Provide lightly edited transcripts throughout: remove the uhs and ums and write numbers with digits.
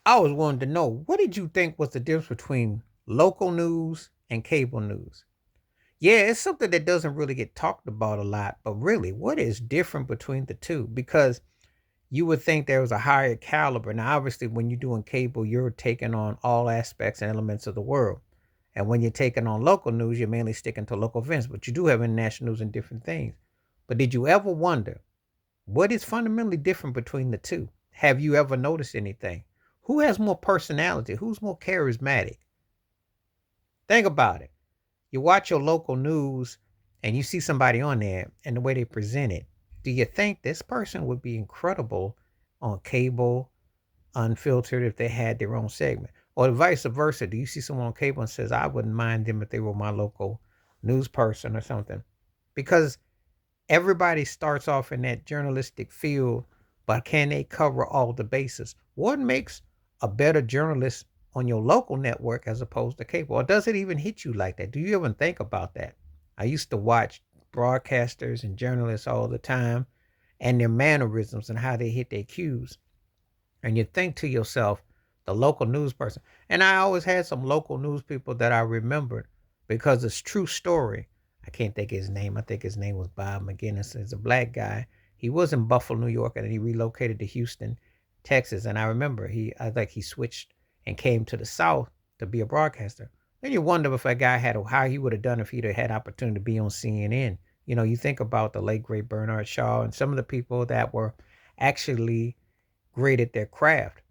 I always wanted to know, what did you think was the difference between local news and cable news? Yeah, it's something that doesn't really get talked about a lot, but really, what is different between the two? Because you would think there was a higher caliber. Now, obviously, when you're doing cable, you're taking on all aspects and elements of the world. And when you're taking on local news, you're mainly sticking to local events, but you do have international news and different things. But did you ever wonder what is fundamentally different between the two? Have you ever noticed anything? Who has more personality? Who's more charismatic? Think about it. You watch your local news and you see somebody on there and the way they present it. Do you think this person would be incredible on cable, unfiltered, if they had their own segment? Or vice versa. Do you see someone on cable and says, I wouldn't mind them if they were my local news person or something? Because everybody starts off in that journalistic field, but can they cover all the bases? What makes a better journalist on your local network as opposed to cable? Or does it even hit you like that? Do you even think about that? I used to watch broadcasters and journalists all the time and their mannerisms and how they hit their cues. And you think to yourself, the local news person. And I always had some local news people that I remembered because it's true story. I can't think of his name. I think his name was Bob McGinnis. He's a black guy. He was in Buffalo, New York, and then he relocated to Houston, Texas. And I remember I think he switched and came to the South to be a broadcaster. Then you wonder if that guy had how he would have done if he'd have had opportunity to be on CNN. You know, you think about the late great Bernard Shaw and some of the people that were actually great at their craft.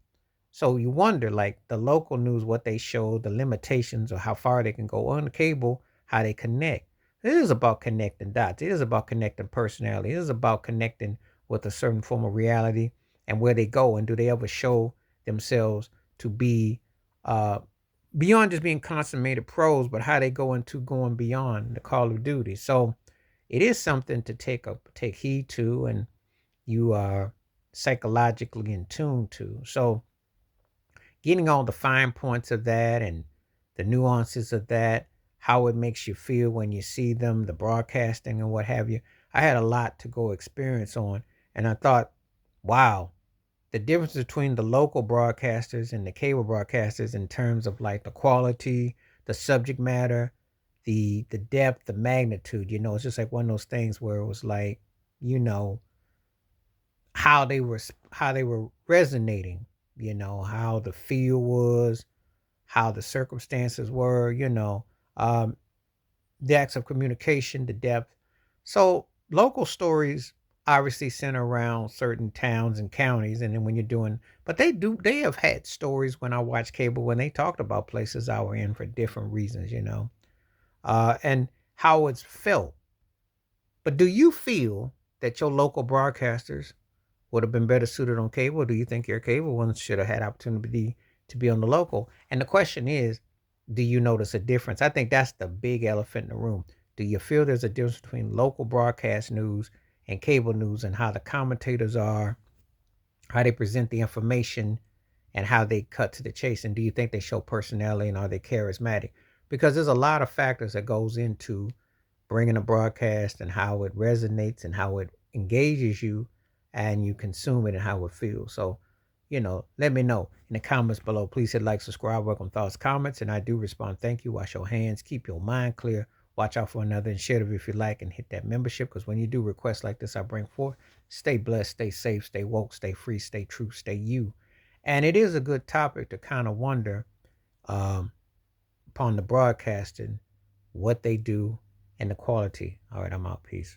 So you wonder, like the local news, what they show, the limitations or how far they can go on the cable, how they connect. It is about connecting dots. It is about connecting personality. It is about connecting with a certain form of reality and where they go and do they ever show themselves to be uh, beyond just being consummated pros, but how they go into going beyond the call of duty. So it is something to take heed to, and you are psychologically in tune to. So getting all the fine points of that and the nuances of that, how it makes you feel when you see them, the broadcasting and what have you. I had a lot to go experience on. And I thought, wow, the difference between the local broadcasters and the cable broadcasters in terms of like the quality, the subject matter, the depth, the magnitude, it's just like one of those things where it was like, you know, how they were resonating, how the feel was, how the circumstances were, um, the acts of communication, the depth. So local stories obviously center around certain towns and counties, and then when you're doing, but they have had stories when I watched cable when they talked about places I were in for different reasons, and how it's felt. But do you feel that your local broadcasters would have been better suited on cable? Or do you think your cable ones should have had opportunity to be on the local? And the question is, do you notice a difference? I think that's the big elephant in the room. Do you feel there's a difference between local broadcast news and cable news and how the commentators are, how they present the information, and how they cut to the chase? And do you think they show personality and are they charismatic? Because there's a lot of factors that goes into bringing a broadcast and how it resonates and how it engages you and you consume it and how it feels. So, let me know in the comments below. Please hit like, subscribe, welcome thoughts, comments, and I do respond. Thank you. Wash your hands, keep your mind clear, watch out for another, and share it if you like, and hit that membership because when you do requests like this, I bring forth. Stay blessed, stay safe, stay woke, stay free, stay true, stay you. And it is a good topic to kind of wonder um, upon the broadcasting, what they do, and the quality. All right, I'm out. Peace.